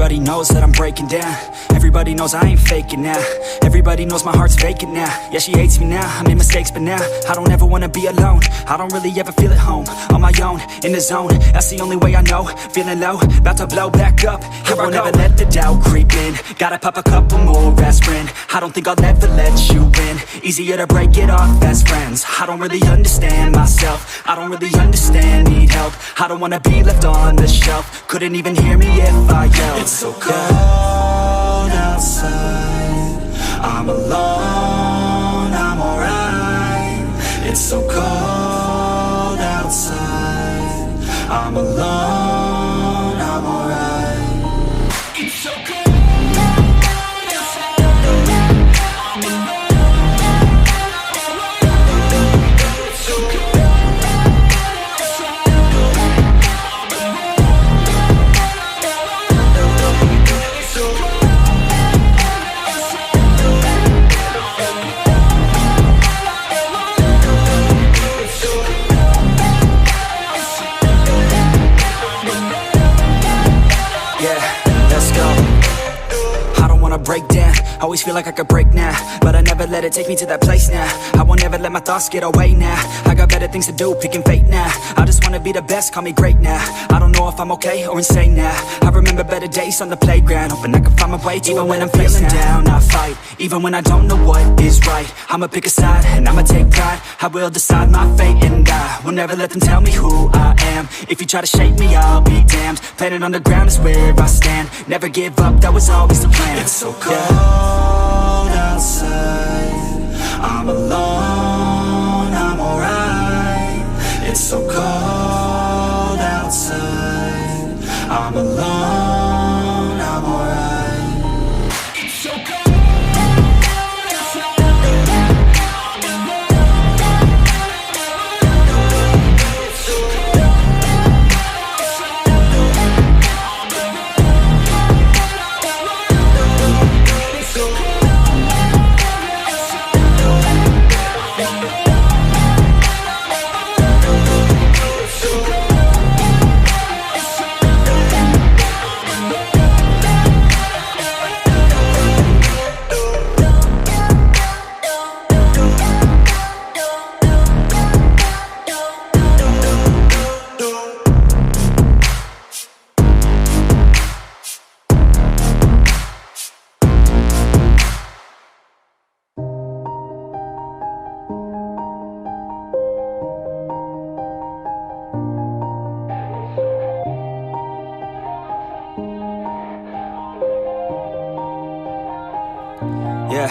Everybody knows that I'm breaking down. Everybody knows I ain't faking now. Everybody knows my heart's vacant now. Yeah, she hates me now, I made mistakes, but now I don't ever wanna be alone. I don't really ever feel at home. On my own, in the zone, that's the only way I know. Feeling low, about to blow back up. I won't ever let the doubt creep in. Gotta pop a couple more aspirin. I don't think I'll ever let you in. Easier to break it off best friends. I don't really understand myself. I don't really understand, need help. I don't wanna be left on the shelf. Couldn't even hear me if I yelled. It's so cold outside, I'm alone, I'm alright. It's so cold outside, I'm alone, I'm alright. It's so cold. Break down, always feel like I could break now, but I never let it take me to that place now. I won't ever let my thoughts get away now. I got better things to do, picking fate now. I just wanna be the best, call me great now. I don't know if I'm okay or insane now. I remember better days on the playground, hoping I can find my way. Even when I'm feeling down, I fight. Even when I don't know what is right, I'ma pick a side and I'ma take pride. I will decide my fate and I will never let them tell me who I am. If you try to shape me, I'll be damned. Planet on the ground is where I stand. Never give up, that was always the plan. It's so cold outside, I'm alone, I'm alright. It's so cold outside, I'm alone, I'm alright. It's so cold. Yeah,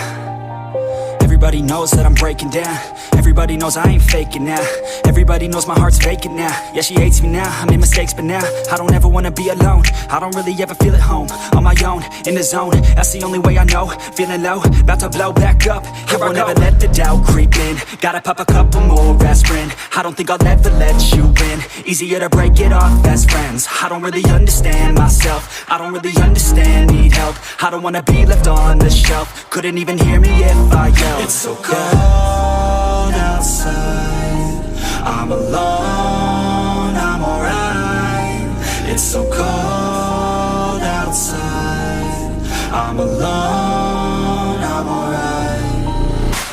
everybody knows that I'm breaking down. Everybody knows I ain't faking now. Everybody knows my heart's vacant now. Yeah, she hates me now, I made mistakes, but now I don't ever wanna be alone. I don't really ever feel at home. On my own, in the zone, that's the only way I know. Feeling low, about to blow back up. I won't ever let the doubt creep in. Gotta pop a couple more aspirin. I don't think I'll ever let you in. Easier to break it off best friends. I don't really understand myself. I don't really understand, need help. I don't wanna be left on the shelf. Couldn't even hear me if I yelled. It's so cold outside, I'm alone, I'm alright. It's so cold outside, I'm alone, I'm alright.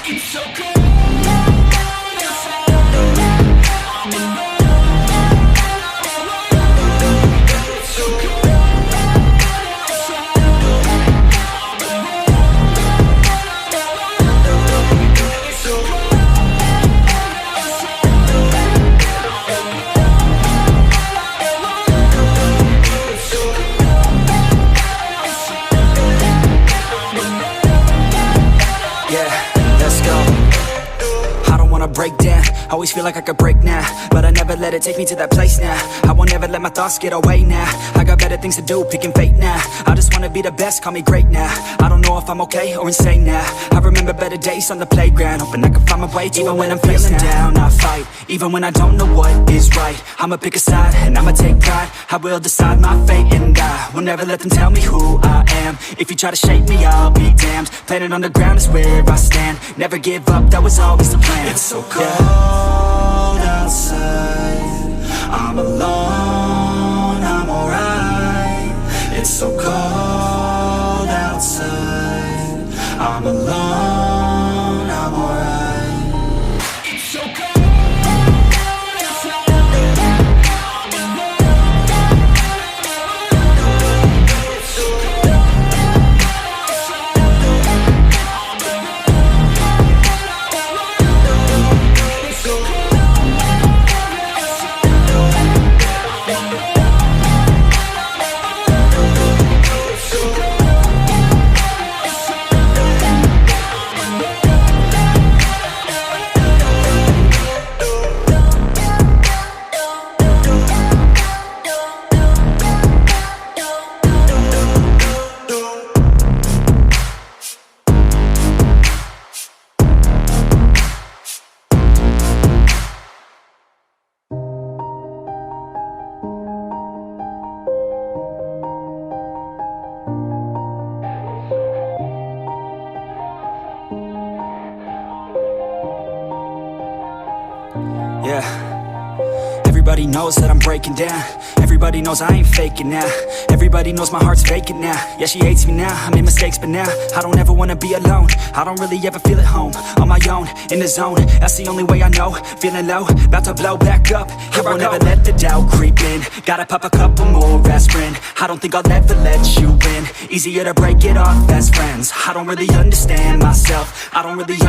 It's so cold. Break down, always feel like I could break now, but I never let it take me to that place now. I won't ever let my thoughts get away now. I got better things to do, picking fate now. I just wanna be the best, call me great now. I don't know if I'm okay or insane now. I remember better days on the playground, hoping I can find my way. Even when I'm feeling down, I fight. Even when I don't know what is right, I'ma pick a side and I'ma take pride. I will decide my fate and I will never let them tell me who I am. If you try to shape me, I'll be damned. Planet on the ground is where I stand. Never give up, that was always the plan. It's so cold outside, I'm alone, I'm alright. It's so cold Everybody knows that I'm breaking down. Everybody knows I ain't faking now. Everybody knows my heart's vacant now. Yeah, she hates me now, I made mistakes but now I don't ever wanna be alone. I don't really ever feel at home. On my own, in the zone, that's the only way I know. Feeling low, about to blow back up. I won't ever let the doubt creep in. Gotta pop a couple more aspirin. I don't think I'll ever let you in. Easier to break it off best friends. I don't really understand myself. I don't really understand